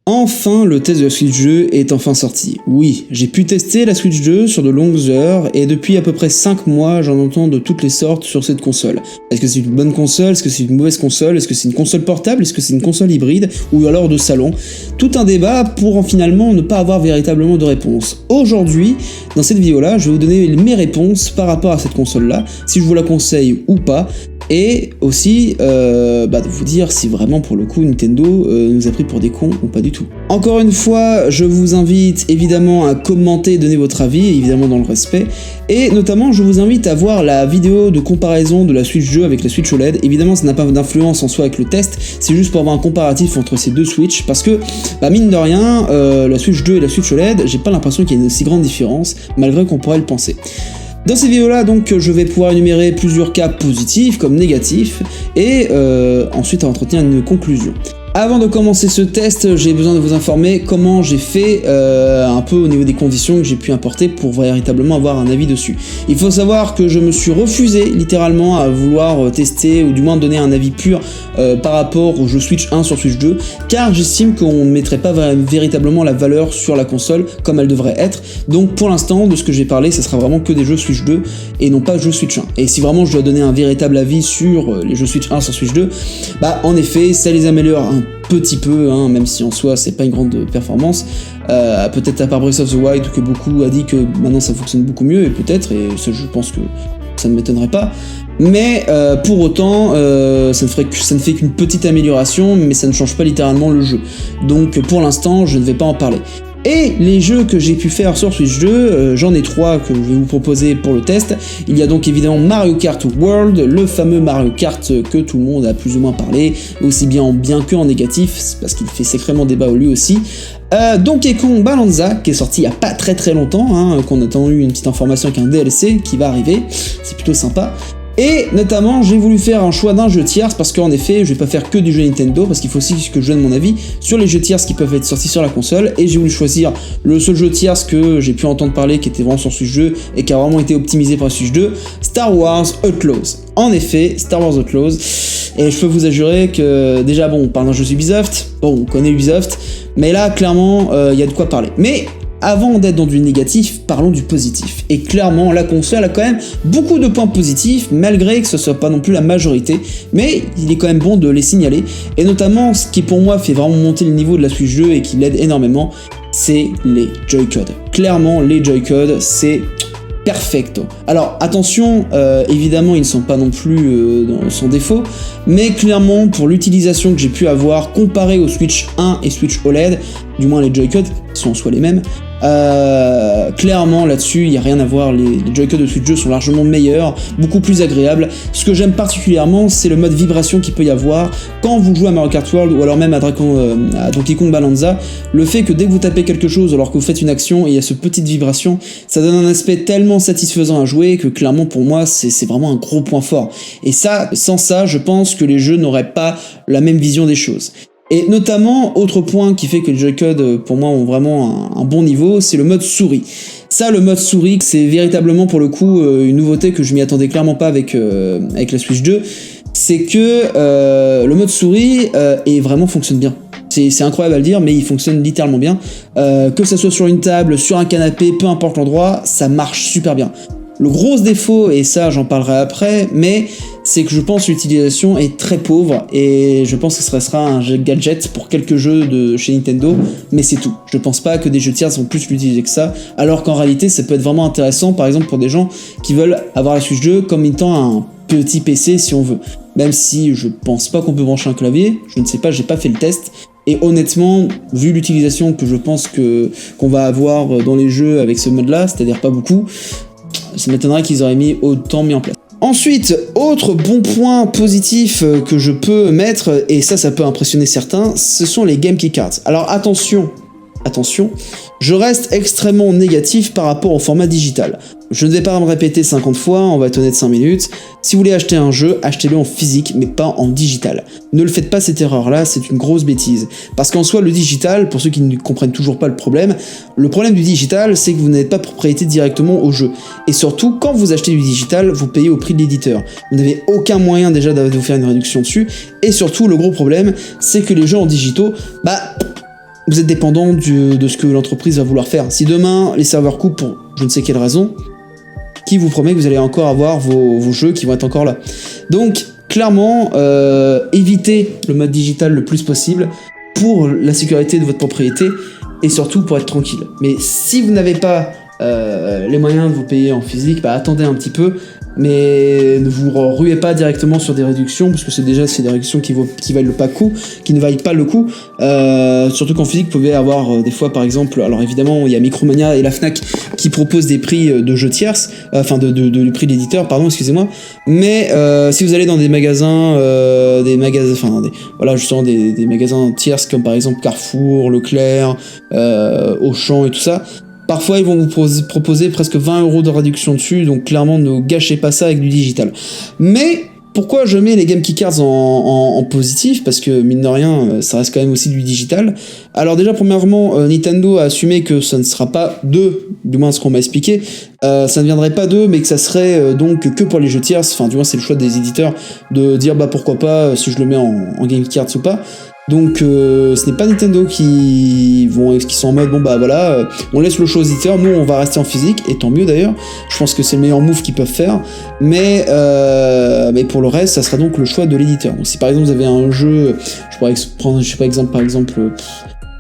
Enfin, le test de la Switch 2 est enfin sorti. Oui, j'ai pu tester la Switch 2 sur de longues heures, et depuis à peu près 5 mois, j'en entends de toutes les sortes sur cette console. Est-ce que c'est une bonne console? Est-ce que c'est une mauvaise console? Est-ce que c'est une console portable? Est-ce que c'est une console hybride? Ou alors de salon? Tout un débat pour finalement ne pas avoir véritablement de réponse. Aujourd'hui, dans cette vidéo-là, je vais vous donner mes réponses par rapport à cette console-là, si je vous la conseille ou pas, et aussi de vous dire si vraiment pour le coup Nintendo nous a pris pour des cons ou pas du tout. Encore une fois, je vous invite évidemment à commenter, donner votre avis, évidemment dans le respect, et notamment je vous invite à voir la vidéo de comparaison de la Switch 2 avec la Switch OLED. Évidemment ça n'a pas d'influence en soi avec le test, c'est juste pour avoir un comparatif entre ces deux Switch, parce que mine de rien, la Switch 2 et la Switch OLED, j'ai pas l'impression qu'il y ait une si grande différence, malgré qu'on pourrait le penser. Dans cette vidéo-là, donc, je vais pouvoir énumérer plusieurs cas positifs comme négatifs, et ensuite entretenir une conclusion. Avant de commencer ce test, j'ai besoin de vous informer comment j'ai fait un peu au niveau des conditions que j'ai pu importer pour véritablement avoir un avis dessus. Il faut savoir que je me suis refusé littéralement à vouloir tester ou du moins donner un avis pur par rapport au jeu Switch 1 sur Switch 2, car j'estime qu'on ne mettrait pas véritablement la valeur sur la console comme elle devrait être. Donc pour l'instant, de ce que j'ai parlé, ça sera vraiment que des jeux Switch 2 et non pas jeux Switch 1. Et si vraiment je dois donner un véritable avis sur les jeux Switch 1 sur Switch 2, en effet, ça les améliore un petit peu, même si en soi c'est pas une grande performance, peut-être à part Breath of the Wild que beaucoup a dit que maintenant ça fonctionne beaucoup mieux, et peut-être, et ça je pense que ça ne m'étonnerait pas, mais pour autant ça ne fait qu'une petite amélioration, mais ça ne change pas littéralement le jeu, donc pour l'instant je ne vais pas en parler. Et les jeux que j'ai pu faire sur Switch 2, j'en ai 3 que je vais vous proposer pour le test. Il y a donc évidemment Mario Kart World, le fameux Mario Kart que tout le monde a plus ou moins parlé, aussi bien en bien que en négatif, parce qu'il fait sacrément débat lui aussi. Donkey Kong Bonanza, qui est sorti il y a pas très longtemps, qu'on a attendu une petite information avec un DLC qui va arriver, c'est plutôt sympa. Et notamment, j'ai voulu faire un choix d'un jeu tiers, parce qu'en effet, je vais pas faire que du jeu Nintendo, parce qu'il faut aussi que je donne mon avis sur les jeux tiers qui peuvent être sortis sur la console, et j'ai voulu choisir le seul jeu tiers que j'ai pu entendre parler, qui était vraiment sur Switch 2, et qui a vraiment été optimisé par Switch 2, Star Wars Outlaws. En effet, Star Wars Outlaws, et je peux vous assurer que, déjà on parle d'un jeu Ubisoft, on connaît Ubisoft, mais là, clairement, y a de quoi parler. Mais avant d'être dans du négatif, parlons du positif. Et clairement, la console a quand même beaucoup de points positifs, malgré que ce soit pas non plus la majorité, mais il est quand même bon de les signaler. Et notamment, ce qui pour moi fait vraiment monter le niveau de la Switch 2 et qui l'aide énormément, c'est les Joy-Con. Clairement, les Joy-Con, c'est perfecto. Alors attention, évidemment ils ne sont pas non plus sans défaut, mais clairement pour l'utilisation que j'ai pu avoir comparé au Switch 1 et Switch OLED, du moins les Joy-Con sont en soi les mêmes, clairement là-dessus il n'y a rien à voir, les Joy-Con de Switch 2 sont largement meilleurs, beaucoup plus agréables. Ce que j'aime particulièrement, c'est le mode vibration qu'il peut y avoir quand vous jouez à Mario Kart World ou alors même à Donkey Kong Bonanza. Le fait que dès que vous tapez quelque chose alors que vous faites une action et il y a ce petite vibration, ça donne un aspect tellement satisfaisant à jouer que clairement pour moi c'est vraiment un gros point fort. Et ça, sans ça, je pense que les jeux n'auraient pas la même vision des choses. Et notamment, autre point qui fait que les Joy-Con pour moi ont vraiment un bon niveau, c'est le mode souris. Ça, le mode souris, c'est véritablement pour le coup une nouveauté que je m'y attendais clairement pas avec la Switch 2, c'est que le mode souris fonctionne bien. C'est incroyable à le dire, mais il fonctionne littéralement bien. Que ça soit sur une table, sur un canapé, peu importe l'endroit, ça marche super bien. Le gros défaut, et ça j'en parlerai après, mais c'est que je pense que l'utilisation est très pauvre, et je pense que ce sera un gadget pour quelques jeux de chez Nintendo, mais c'est tout. Je pense pas que des jeux tiers vont plus l'utiliser que ça, alors qu'en réalité ça peut être vraiment intéressant, par exemple pour des gens qui veulent avoir la Switch 2comme étant un petit PC si on veut. Même si je pense pas qu'on peut brancher un clavier, je ne sais pas, j'ai pas fait le test. Et honnêtement, vu l'utilisation que je pense qu'on va avoir dans les jeux avec ce mode-là, c'est-à-dire pas beaucoup, ça m'étonnerait qu'ils auraient autant mis en place. Ensuite, autre bon point positif que je peux mettre, et ça peut impressionner certains, ce sont les Game Key Cards. Alors attention, je reste extrêmement négatif par rapport au format digital. Je ne vais pas me répéter 50 fois, on va être honnête 5 minutes. Si vous voulez acheter un jeu, achetez-le en physique, mais pas en digital. Ne le faites pas cette erreur-là, c'est une grosse bêtise. Parce qu'en soi, le digital, pour ceux qui ne comprennent toujours pas le problème du digital, c'est que vous n'avez pas propriété directement au jeu. Et surtout, quand vous achetez du digital, vous payez au prix de l'éditeur. Vous n'avez aucun moyen déjà de vous faire une réduction dessus. Et surtout, le gros problème, c'est que les jeux en digitaux, vous êtes dépendant de ce que l'entreprise va vouloir faire. Si demain, les serveurs coupent pour je ne sais quelle raison, qui vous promet que vous allez encore avoir vos jeux qui vont être encore là. Donc, clairement, évitez le mode digital le plus possible pour la sécurité de votre propriété et surtout pour être tranquille. Mais si vous n'avez pas les moyens de vous payer en physique, bah, attendez un petit peu, mais ne vous ruez pas directement sur des réductions, parce que c'est des réductions qui valent pas le coup, qui ne valent pas le coup. Surtout qu'en physique, vous pouvez avoir des fois, par exemple, alors évidemment, il y a Micromania et la Fnac qui proposent des prix de jeux tierces, enfin du prix d'éditeur, pardon, excusez-moi. Mais si vous allez dans des magasins, voilà, justement des magasins tierces comme par exemple Carrefour, Leclerc, Auchan et tout ça. Parfois, ils vont vous proposer presque 20 € de réduction dessus, donc clairement, ne gâchez pas ça avec du digital. Mais pourquoi je mets les Game Key Cards en positif? Parce que, mine de rien, ça reste quand même aussi du digital. Alors déjà, premièrement, Nintendo a assumé que ça ne sera pas d'eux, du moins ce qu'on m'a expliqué, ça ne viendrait pas d'eux, mais que ça serait donc que pour les jeux tierces, enfin, du moins, c'est le choix des éditeurs de dire, bah pourquoi pas, si je le mets en Game Key Cards ou pas. Donc ce n'est pas Nintendo qui sont en mode bon bah voilà, on laisse le choix aux éditeurs, nous on va rester en physique, et tant mieux d'ailleurs, je pense que c'est le meilleur move qu'ils peuvent faire, mais pour le reste ça sera donc le choix de l'éditeur. Donc si par exemple vous avez un jeu, je pourrais prendre, je sais pas, par exemple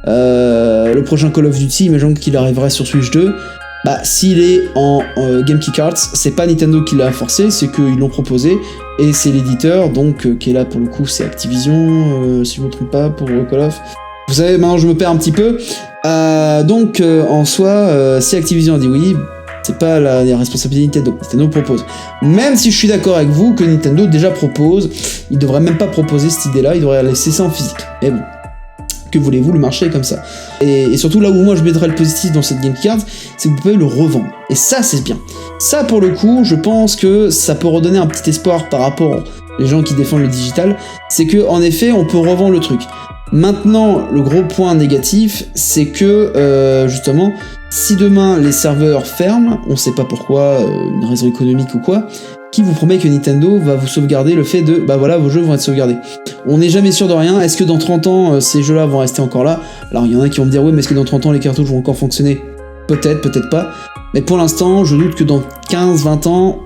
le prochain Call of Duty, imaginons qu'il arriverait sur Switch 2, bah s'il est en Game Key Cards, c'est pas Nintendo qui l'a forcé, c'est qu'ils l'ont proposé, et c'est l'éditeur, donc qui est là pour le coup, c'est Activision, si je me trompe pas, pour Call of. Vous savez, maintenant je me perds un petit peu. Donc en soi, si Activision a dit oui, c'est pas la responsabilité de Nintendo. Nintendo propose. Même si je suis d'accord avec vous que Nintendo déjà propose, il devrait même pas proposer cette idée-là, il devrait laisser ça en physique. Mais bon. Que voulez-vous, le marché est comme ça. Et surtout là où moi je mettrais le positif dans cette Game Card, c'est que vous pouvez le revendre. Et ça c'est bien. Ça pour le coup, je pense que ça peut redonner un petit espoir par rapport aux gens qui défendent le digital, c'est que en effet on peut revendre le truc. Maintenant, le gros point négatif, c'est que justement, si demain les serveurs ferment, on sait pas pourquoi, une raison économique ou quoi, qui vous promet que Nintendo va vous sauvegarder le fait de, bah voilà, vos jeux vont être sauvegardés. On n'est jamais sûr de rien. Est-ce que dans 30 ans, ces jeux-là vont rester encore là? Alors il y en a qui vont me dire, ouais, mais est-ce que dans 30 ans, les cartouches vont encore fonctionner? Peut-être, peut-être pas. Mais pour l'instant, je doute que dans 15-20 ans,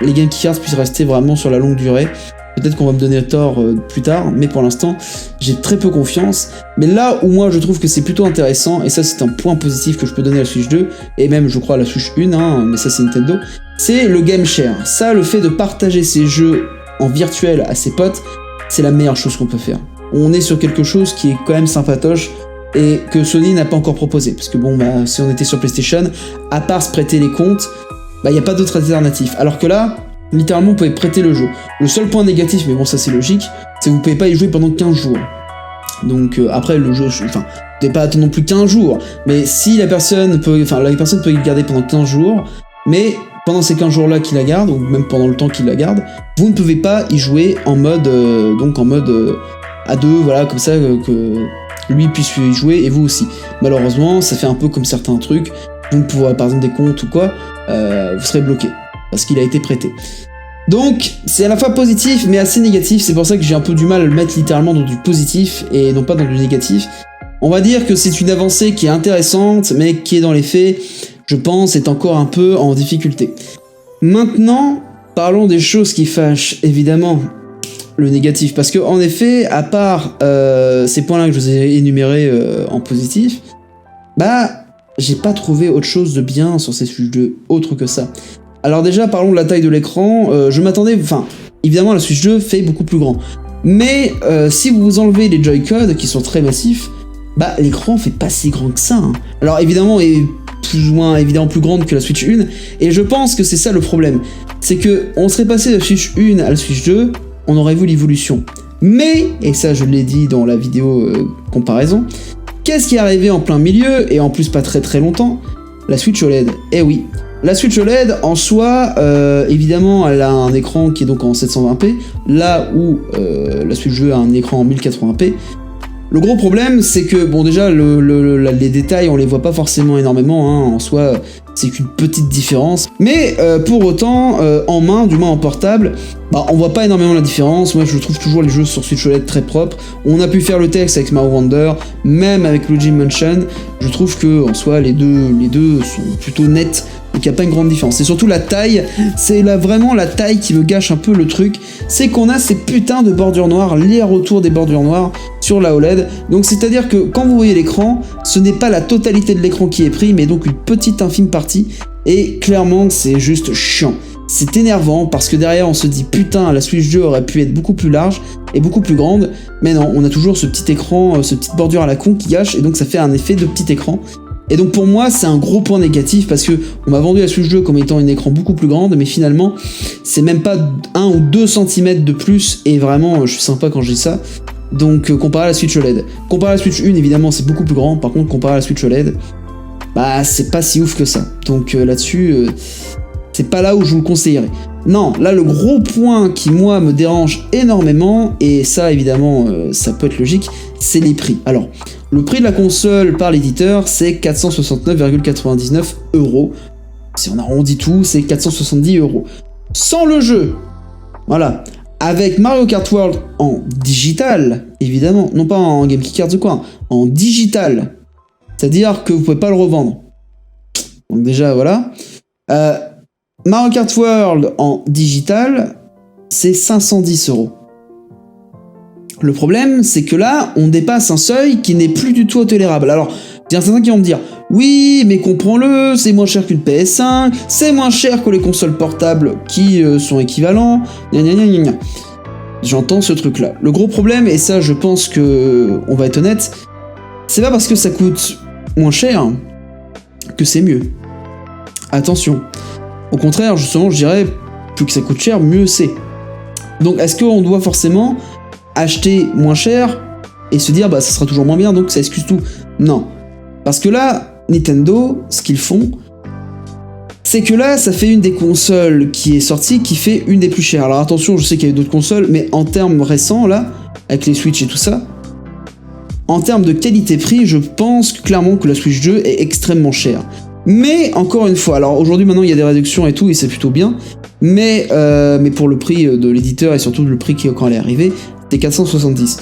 les Game Key Cards puissent rester vraiment sur la longue durée. Peut-être qu'on va me donner tort plus tard, mais pour l'instant, j'ai très peu confiance. Mais là où moi je trouve que c'est plutôt intéressant, et ça c'est un point positif que je peux donner à la Switch 2, et même je crois à la Switch 1, hein, mais ça c'est Nintendo, c'est le game share. Ça, le fait de partager ses jeux en virtuel à ses potes, c'est la meilleure chose qu'on peut faire. On est sur quelque chose qui est quand même sympatoche, et que Sony n'a pas encore proposé. Parce que bon, bah, si on était sur PlayStation, à part se prêter les comptes, bah il n'y a pas d'autre alternative. Alors que là, littéralement, vous pouvez prêter le jeu. Le seul point négatif, mais bon, ça c'est logique, c'est que vous pouvez pas y jouer pendant 15 jours. Donc après, le jeu, enfin, vous pouvez pas attendre non plus 15 jours, mais si la personne peut le garder pendant 15 jours, mais pendant ces 15 jours-là qu'il la garde, ou même pendant le temps qu'il la garde, vous ne pouvez pas y jouer en mode, à deux, voilà, comme ça, que lui puisse y jouer et vous aussi. Malheureusement, ça fait un peu comme certains trucs, vous ne pourrez, par exemple des comptes ou quoi, vous serez bloqué, parce qu'il a été prêté. Donc, c'est à la fois positif, mais assez négatif, c'est pour ça que j'ai un peu du mal à le mettre littéralement dans du positif, et non pas dans du négatif. On va dire que c'est une avancée qui est intéressante, mais qui est dans les faits, je pense, est encore un peu en difficulté. Maintenant, parlons des choses qui fâchent, évidemment, le négatif, parce que en effet, à part ces points-là que je vous ai énumérés en positif, bah, j'ai pas trouvé autre chose de bien sur ces Switch 2, autre que ça. Alors déjà, parlons de la taille de l'écran, je m'attendais, enfin, évidemment la Switch 2 fait beaucoup plus grand, mais si vous enlevez les Joy-Con qui sont très massifs, bah l'écran fait pas si grand que ça, hein. Alors évidemment, est plus ou moins évidemment plus grande que la Switch 1, et je pense que c'est ça le problème, c'est que on serait passé de la Switch 1 à la Switch 2, on aurait vu l'évolution. Mais, et ça je l'ai dit dans la vidéo comparaison, qu'est-ce qui est arrivé en plein milieu, et en plus pas très très longtemps? La Switch OLED. Eh oui, la Switch OLED, en soi, évidemment, elle a un écran qui est donc en 720p, là où la Switch 2 a un écran en 1080p. Le gros problème, c'est que, bon, déjà, les détails, on les voit pas forcément énormément, hein, en soi, c'est qu'une petite différence. Mais pour autant, en main, du moins en portable, bah, on voit pas énormément la différence. Moi, je trouve toujours les jeux sur Switch OLED très propres. On a pu faire le test avec Mario Wonder, même avec Luigi Mansion. Je trouve que en soi, les deux sont plutôt nets. Donc il n'y a pas une grande différence. Et surtout la taille, c'est là vraiment la taille qui me gâche un peu le truc. C'est qu'on a ces putains de bordures noires, les retours des bordures noires sur la OLED. Donc c'est-à-dire que quand vous voyez l'écran, ce n'est pas la totalité de l'écran qui est pris, mais donc une petite infime partie. Et clairement, c'est juste chiant. C'est énervant parce que derrière on se dit putain, la Switch 2 aurait pu être beaucoup plus large et beaucoup plus grande. Mais non, on a toujours ce petit écran, ce petite bordure à la con qui gâche et donc ça fait un effet de petit écran. Et donc pour moi, c'est un gros point négatif parce que on m'a vendu la Switch 2 comme étant un écran beaucoup plus grande, mais finalement, c'est même pas 1 ou 2 cm de plus, et vraiment, je suis sympa quand je dis ça. Donc comparé à la Switch OLED. Comparé à la Switch 1, évidemment, c'est beaucoup plus grand, par contre, comparé à la Switch OLED, bah c'est pas si ouf que ça. Donc là-dessus, c'est pas là où je vous le conseillerais. Non, là le gros point qui moi me dérange énormément, et ça évidemment ça peut être logique, c'est les prix. Alors, le prix de la console par l'éditeur c'est 469,99 €. Si on arrondit tout, c'est 470 €. Sans le jeu, voilà. Avec Mario Kart World en digital, évidemment, non pas en Game Geek Cards ou quoi, en digital. C'est-à-dire que vous pouvez pas le revendre. Donc déjà, voilà. Mario Kart World en digital, c'est 510 €. Le problème, c'est que là, on dépasse un seuil qui n'est plus du tout tolérable. Alors, il y a certains qui vont me dire, oui, mais comprends-le, c'est moins cher qu'une PS5, c'est moins cher que les consoles portables qui sont équivalents, gna gna gna gna gna. J'entends ce truc-là. Le gros problème, et ça, je pense que on va être honnête, c'est pas parce que ça coûte moins cher que c'est mieux. Attention. Au contraire, justement, je dirais, plus que ça coûte cher, mieux c'est. Donc, est-ce qu'on doit forcément acheter moins cher et se dire, bah, ça sera toujours moins bien, donc ça excuse tout? Non. Parce que là, Nintendo, ce qu'ils font, c'est que là, ça fait une des consoles qui est sortie, qui fait une des plus chères. Alors attention, je sais qu'il y a eu d'autres consoles, mais en termes récents, là, avec les Switch et tout ça, en termes de qualité-prix, je pense clairement que la Switch 2 est extrêmement chère. Mais, encore une fois, alors aujourd'hui, maintenant, il y a des réductions et tout, et c'est plutôt bien, mais pour le prix de l'éditeur, et surtout le prix quand elle est arrivée, c'était 470.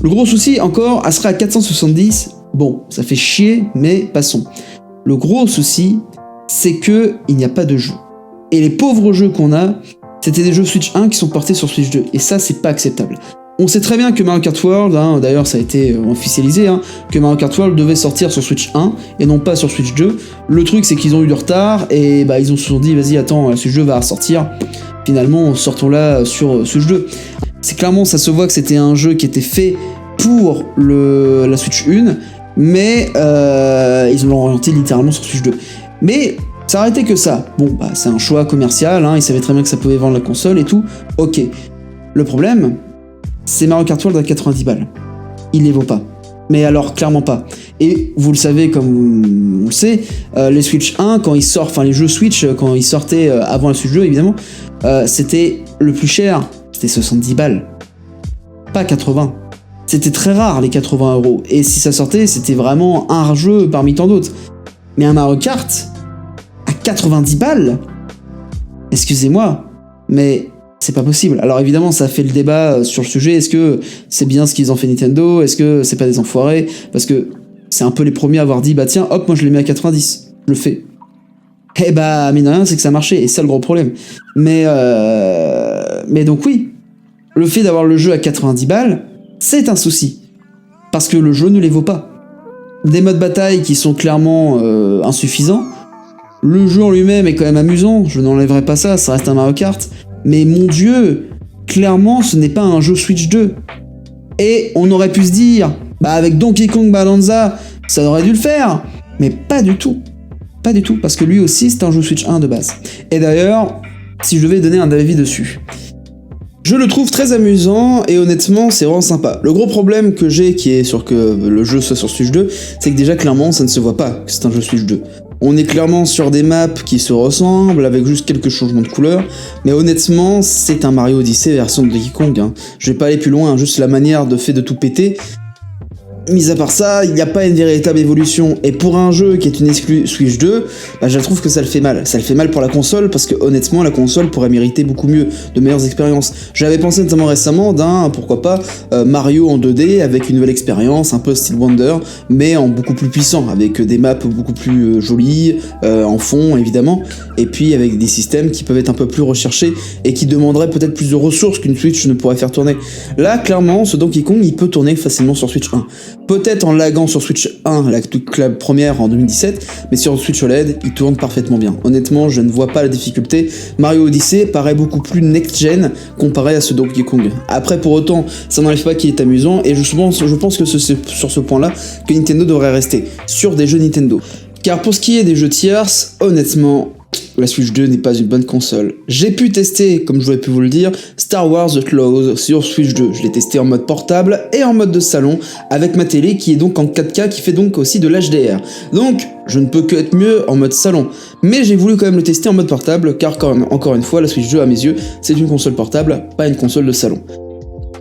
Le gros souci, encore, elle serait à 470, bon, ça fait chier, mais passons. Le gros souci, c'est que il n'y a pas de jeu. Et les pauvres jeux qu'on a, c'était des jeux Switch 1 qui sont portés sur Switch 2, et ça, c'est pas acceptable. On sait très bien que Mario Kart World, d'ailleurs ça a été officialisé, que Mario Kart World devait sortir sur Switch 1 et non pas sur Switch 2. Le truc c'est qu'ils ont eu du retard et bah ils se sont dit vas-y attends, la Switch 2 va ressortir. Finalement sortons-la sur Switch 2. C'est clairement, ça se voit que c'était un jeu qui était fait pour la Switch 1, mais ils l'ont orienté littéralement sur Switch 2. Mais ça aurait été que ça. Bon bah c'est un choix commercial, ils savaient très bien que ça pouvait vendre la console et tout, ok. Le problème, c'est Mario Kart World à 90 balles. Il les vaut pas. Mais alors, clairement pas. Et vous le savez, comme on le sait, les Switch 1, quand ils sortent, enfin les jeux Switch, quand ils sortaient avant la Switch 2, évidemment, c'était le plus cher, c'était 70 balles. Pas 80. C'était très rare, les 80 €. Et si ça sortait, c'était vraiment un rare jeu parmi tant d'autres. Mais un Mario Kart, à 90 balles, excusez-moi, mais c'est pas possible. Alors évidemment, ça fait le débat sur le sujet. Est-ce que c'est bien ce qu'ils ont fait Nintendo? Est-ce que c'est pas des enfoirés? Parce que c'est un peu les premiers à avoir dit, bah tiens, hop, moi je les mets à 90. Je le fais. Eh bah, mine de rien, c'est que ça marchait. Et c'est le gros problème. Mais donc oui, le fait d'avoir le jeu à 90 balles, c'est un souci. Parce que le jeu ne les vaut pas. Des modes bataille qui sont clairement insuffisants. Le jeu en lui-même est quand même amusant. Je n'enlèverai pas ça, ça reste un Mario Kart. Mais mon Dieu, clairement, ce n'est pas un jeu Switch 2. Et on aurait pu se dire, bah avec Donkey Kong Bonanza, ça aurait dû le faire. Mais pas du tout. Pas du tout, parce que lui aussi, c'est un jeu Switch 1 de base. Et d'ailleurs, si je devais donner un avis dessus, je le trouve très amusant, et honnêtement, c'est vraiment sympa. Le gros problème que j'ai, qui est sur que le jeu soit sur Switch 2, c'est que déjà, clairement, ça ne se voit pas que c'est un jeu Switch 2. On est clairement sur des maps qui se ressemblent, avec juste quelques changements de couleurs, mais honnêtement, c'est un Mario Odyssey version de Donkey Kong. Je vais pas aller plus loin, juste la manière de tout péter. mis à part ça, il n'y a pas une véritable évolution. Et pour un jeu qui est une exclue Switch 2, bah, je trouve que ça le fait mal. Ça le fait mal pour la console, parce que honnêtement, la console pourrait mériter beaucoup mieux, de meilleures expériences. J'avais pensé notamment récemment d'un, pourquoi pas, Mario en 2D, avec une nouvelle expérience, un peu style Wonder, mais en beaucoup plus puissant, avec des maps beaucoup plus jolies, en fond évidemment, et puis avec des systèmes qui peuvent être un peu plus recherchés, et qui demanderaient peut-être plus de ressources qu'une Switch ne pourrait faire tourner. Là, clairement, ce Donkey Kong, il peut tourner facilement sur Switch 1. Peut-être en laguant sur Switch 1, la première en 2017, mais sur Switch OLED, il tourne parfaitement bien. Honnêtement, je ne vois pas la difficulté. Mario Odyssey paraît beaucoup plus next-gen comparé à ce Donkey Kong. Après, pour autant, ça n'enlève pas qu'il est amusant, et je pense que c'est sur ce point-là que Nintendo devrait rester, sur des jeux Nintendo. Car pour ce qui est des jeux tiers, honnêtement, la Switch 2 n'est pas une bonne console. J'ai pu tester, comme je voulais pu vous le dire, Star Wars The Close sur Switch 2. Je l'ai testé en mode portable et en mode de salon, avec ma télé qui est donc en 4K, qui fait donc aussi de l'HDR. Donc, je ne peux que être mieux en mode salon. Mais j'ai voulu quand même le tester en mode portable, car encore une fois, la Switch 2, à mes yeux, c'est une console portable, pas une console de salon.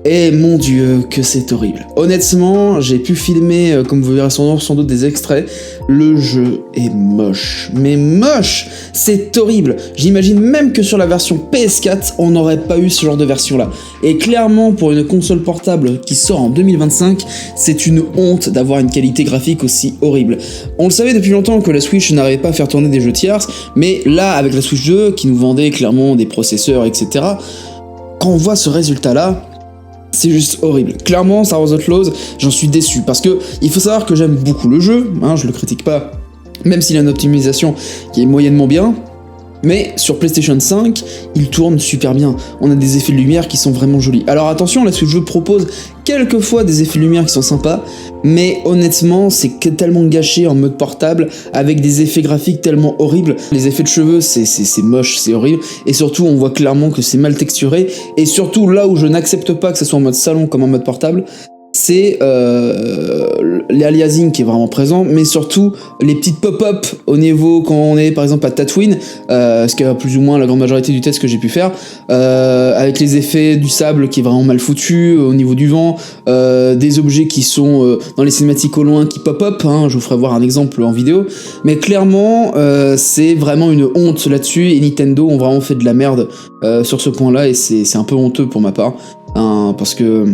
Et mon dieu, que c'est horrible. Honnêtement, j'ai pu filmer, comme vous verrez sans doute des extraits, le jeu est moche. Mais moche! C'est horrible! J'imagine même que sur la version PS4, on n'aurait pas eu ce genre de version-là. Et clairement, pour une console portable qui sort en 2025, c'est une honte d'avoir une qualité graphique aussi horrible. On le savait depuis longtemps que la Switch n'arrivait pas à faire tourner des jeux tiers, mais là, avec la Switch 2, qui nous vendait clairement des processeurs, etc., quand on voit ce résultat-là, c'est juste horrible. Clairement, Star Wars The Close, j'en suis déçu, parce que il faut savoir que j'aime beaucoup le jeu, je le critique pas, même s'il a une optimisation qui est moyennement bien, mais sur PlayStation 5, il tourne super bien. On a des effets de lumière qui sont vraiment jolis. Alors attention, la Switch 2 propose quelquefois des effets de lumière qui sont sympas, mais honnêtement, c'est tellement gâché en mode portable, avec des effets graphiques tellement horribles. Les effets de cheveux, c'est moche, c'est horrible, et surtout, on voit clairement que c'est mal texturé, et surtout, là où je n'accepte pas que ce soit en mode salon comme en mode portable, c'est l'aliasing qui est vraiment présent, mais surtout les petites pop-up au niveau quand on est par exemple à Tatooine, ce qui est plus ou moins la grande majorité du test que j'ai pu faire, avec les effets du sable qui est vraiment mal foutu au niveau du vent, des objets qui sont dans les cinématiques au loin qui pop-up, je vous ferai voir un exemple en vidéo, mais clairement c'est vraiment une honte là-dessus, et Nintendo ont vraiment fait de la merde sur ce point-là, et c'est un peu honteux pour ma part, parce que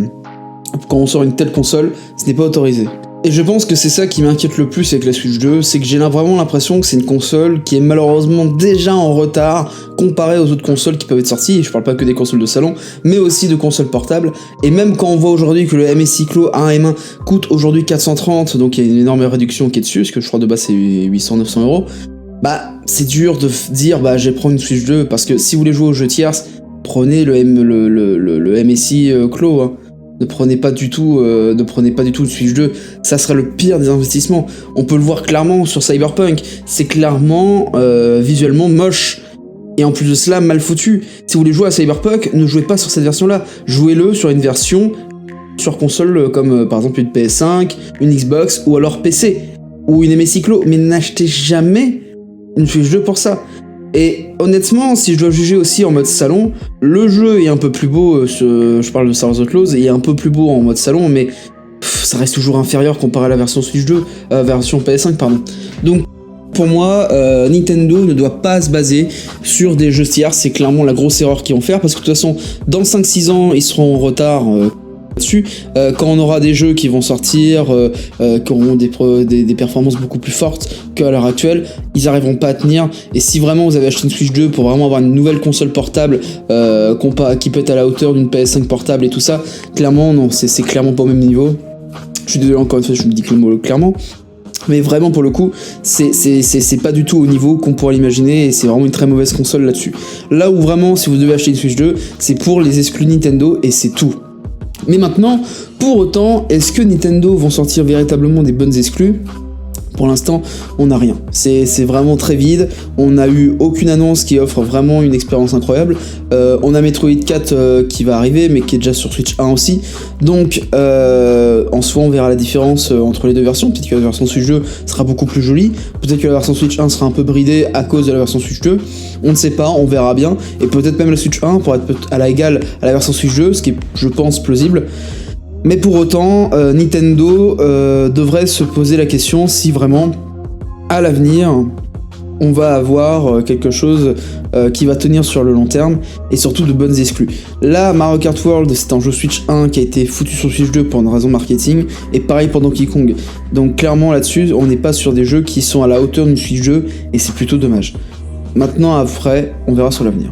quand on sort une telle console, ce n'est pas autorisé. Et je pense que c'est ça qui m'inquiète le plus avec la Switch 2, c'est que j'ai vraiment l'impression que c'est une console qui est malheureusement déjà en retard comparée aux autres consoles qui peuvent être sorties, et je parle pas que des consoles de salon, mais aussi de consoles portables, et même quand on voit aujourd'hui que le MSI Clo 1 M1 coûte aujourd'hui 430, donc il y a une énorme réduction qui est dessus, parce que je crois de base c'est 800-900 €, bah c'est dur de dire bah je vais prendre une Switch 2, parce que si vous voulez jouer aux jeux tiers, prenez le MSI Clo, Ne prenez pas du tout le Switch 2, ça serait le pire des investissements. On peut le voir clairement sur Cyberpunk, c'est clairement visuellement moche, et en plus de cela mal foutu. Si vous voulez jouer à Cyberpunk, ne jouez pas sur cette version-là, jouez-le sur une version sur console comme par exemple une PS5, une Xbox ou alors PC, ou une MSI Clo, mais n'achetez jamais une Switch 2 pour ça. Et honnêtement, si je dois juger aussi en mode salon, le jeu est un peu plus beau, je parle de Star Wars The Close, il est un peu plus beau en mode salon, mais ça reste toujours inférieur comparé à la version Switch 2, version PS5 pardon. Donc pour moi, Nintendo ne doit pas se baser sur des jeux tiers, c'est clairement la grosse erreur qu'ils vont faire, parce que de toute façon, dans 5-6 ans, ils seront en retard dessus. Quand on aura des jeux qui vont sortir, qui auront des performances beaucoup plus fortes qu'à l'heure actuelle, ils arriveront pas à tenir. Et si vraiment vous avez acheté une Switch 2 pour vraiment avoir une nouvelle console portable qui peut être à la hauteur d'une PS5 portable et tout ça, clairement non, c'est clairement pas au même niveau. Je suis désolé encore une fois, je me dis que le mot clairement. Mais vraiment pour le coup, c'est pas du tout au niveau qu'on pourrait l'imaginer, et c'est vraiment une très mauvaise console là-dessus. Là où vraiment, si vous devez acheter une Switch 2, c'est pour les exclus Nintendo, et c'est tout. Mais maintenant, pour autant, est-ce que Nintendo vont sortir véritablement des bonnes exclus ? Pour l'instant, on n'a rien. C'est vraiment très vide. On n'a eu aucune annonce qui offre vraiment une expérience incroyable. On a Metroid 4 qui va arriver, mais qui est déjà sur Switch 1 aussi. Donc, en soi, on verra la différence entre les deux versions. Peut-être que la version Switch 2 sera beaucoup plus jolie. Peut-être que la version Switch 1 sera un peu bridée à cause de la version Switch 2. On ne sait pas, on verra bien. Et peut-être même la Switch 1 pourra être à la égale à la version Switch 2, ce qui est, je pense, plausible. Mais pour autant, Nintendo devrait se poser la question si vraiment, à l'avenir, on va avoir quelque chose qui va tenir sur le long terme, et surtout de bonnes exclus. Là, Mario Kart World, c'est un jeu Switch 1 qui a été foutu sur Switch 2 pour une raison marketing, et pareil pour Donkey Kong. Donc clairement là-dessus, on n'est pas sur des jeux qui sont à la hauteur du Switch 2, et c'est plutôt dommage. Maintenant, après, on verra sur l'avenir.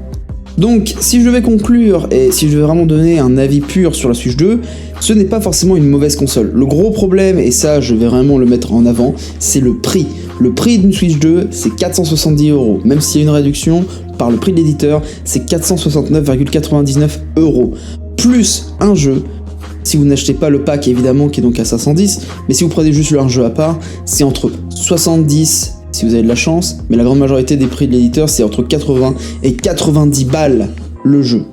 Donc, si je devais conclure, et si je devais vraiment donner un avis pur sur la Switch 2, ce n'est pas forcément une mauvaise console. Le gros problème, et ça je vais vraiment le mettre en avant, c'est le prix. Le prix d'une Switch 2, c'est 470€. Même s'il y a une réduction par le prix de l'éditeur, c'est 469,99€. Plus un jeu, si vous n'achetez pas le pack évidemment qui est donc à 510, mais si vous prenez juste un jeu à part, c'est entre 70 si vous avez de la chance, mais la grande majorité des prix de l'éditeur, c'est entre 80 et 90 balles le jeu.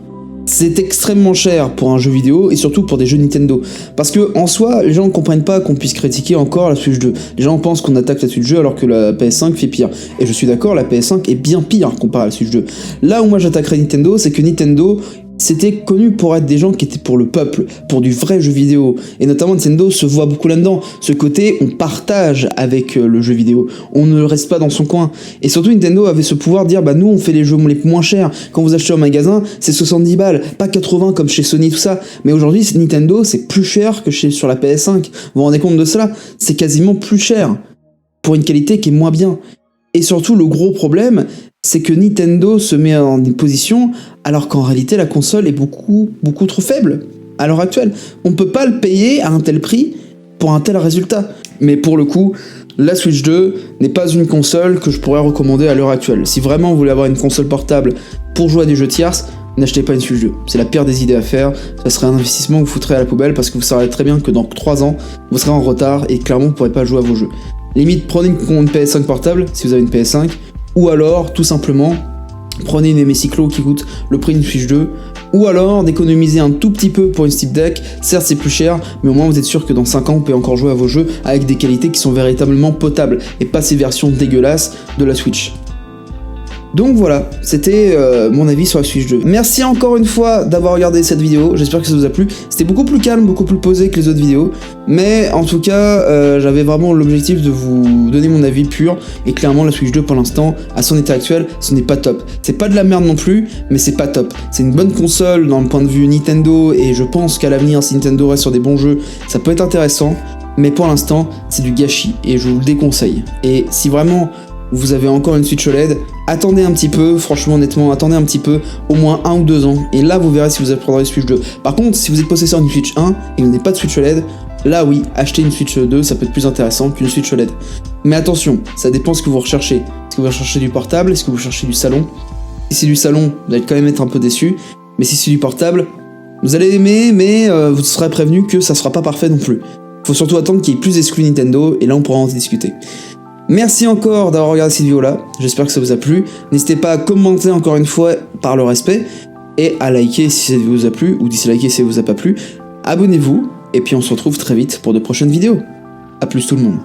C'est extrêmement cher pour un jeu vidéo et surtout pour des jeux Nintendo. Parce que en soi, les gens ne comprennent pas qu'on puisse critiquer encore la Switch 2. Les gens pensent qu'on attaque la Switch 2 alors que la PS5 fait pire. Et je suis d'accord, la PS5 est bien pire comparée à la Switch 2. Là où moi j'attaquerais Nintendo, c'est que Nintendo, c'était connu pour être des gens qui étaient pour le peuple, pour du vrai jeu vidéo. Et notamment Nintendo se voit beaucoup là-dedans. Ce côté, on partage avec le jeu vidéo. On ne reste pas dans son coin. Et surtout, Nintendo avait ce pouvoir de dire, bah nous, on fait les jeux les moins chers. Quand vous achetez en magasin, c'est 70 balles. Pas 80 comme chez Sony, tout ça. Mais aujourd'hui, Nintendo, c'est plus cher que sur la PS5. Vous vous rendez compte de cela? C'est quasiment plus cher. Pour une qualité qui est moins bien. Et surtout, le gros problème, c'est que Nintendo se met en position alors qu'en réalité la console est beaucoup trop faible à l'heure actuelle. On ne peut pas le payer à un tel prix pour un tel résultat. Mais pour le coup, la Switch 2 n'est pas une console que je pourrais recommander à l'heure actuelle. Si vraiment vous voulez avoir une console portable pour jouer à des jeux tierces, n'achetez pas une Switch 2. C'est la pire des idées à faire. Ça serait un investissement que vous foutrez à la poubelle parce que vous saurez très bien que dans 3 ans, vous serez en retard et clairement vous ne pourrez pas jouer à vos jeux. Limite, prenez une PS5 portable si vous avez une PS5. Ou alors, tout simplement, prenez une MSI Clo qui coûte le prix d'une Switch 2, ou alors d'économiser un tout petit peu pour une Steam Deck. Certes, c'est plus cher, mais au moins vous êtes sûr que dans 5 ans, vous pouvez encore jouer à vos jeux avec des qualités qui sont véritablement potables, et pas ces versions dégueulasses de la Switch. Donc voilà, c'était mon avis sur la Switch 2. Merci encore une fois d'avoir regardé cette vidéo, j'espère que ça vous a plu. C'était beaucoup plus calme, beaucoup plus posé que les autres vidéos, mais en tout cas, j'avais vraiment l'objectif de vous donner mon avis pur, et clairement la Switch 2 pour l'instant, à son état actuel, ce n'est pas top. C'est pas de la merde non plus, mais c'est pas top. C'est une bonne console dans le point de vue Nintendo, et je pense qu'à l'avenir, si Nintendo reste sur des bons jeux, ça peut être intéressant, mais pour l'instant, c'est du gâchis, et je vous le déconseille. Et si vraiment vous avez encore une Switch OLED, attendez un petit peu, franchement honnêtement, attendez un petit peu, au moins 1 ou 2 ans, et là vous verrez si vous prendrez une Switch 2. Par contre, si vous êtes possesseur d'une Switch 1 et vous n'avez pas de Switch OLED, là oui, achetez une Switch 2, ça peut être plus intéressant qu'une Switch OLED. Mais attention, ça dépend ce que vous recherchez. Est-ce que vous recherchez du portable? Est-ce que vous cherchez du salon? Si c'est du salon, vous allez quand même être un peu déçu, mais si c'est du portable, vous allez aimer, mais vous serez prévenu que ça sera pas parfait non plus. Faut surtout attendre qu'il y ait plus d'exclus Nintendo, et là on pourra en discuter. Merci encore d'avoir regardé cette vidéo là, j'espère que ça vous a plu. N'hésitez pas à commenter encore une fois par le respect, et à liker si ça vous a plu, ou disliker si ça vous a pas plu. Abonnez-vous, et puis on se retrouve très vite pour de prochaines vidéos. A plus tout le monde.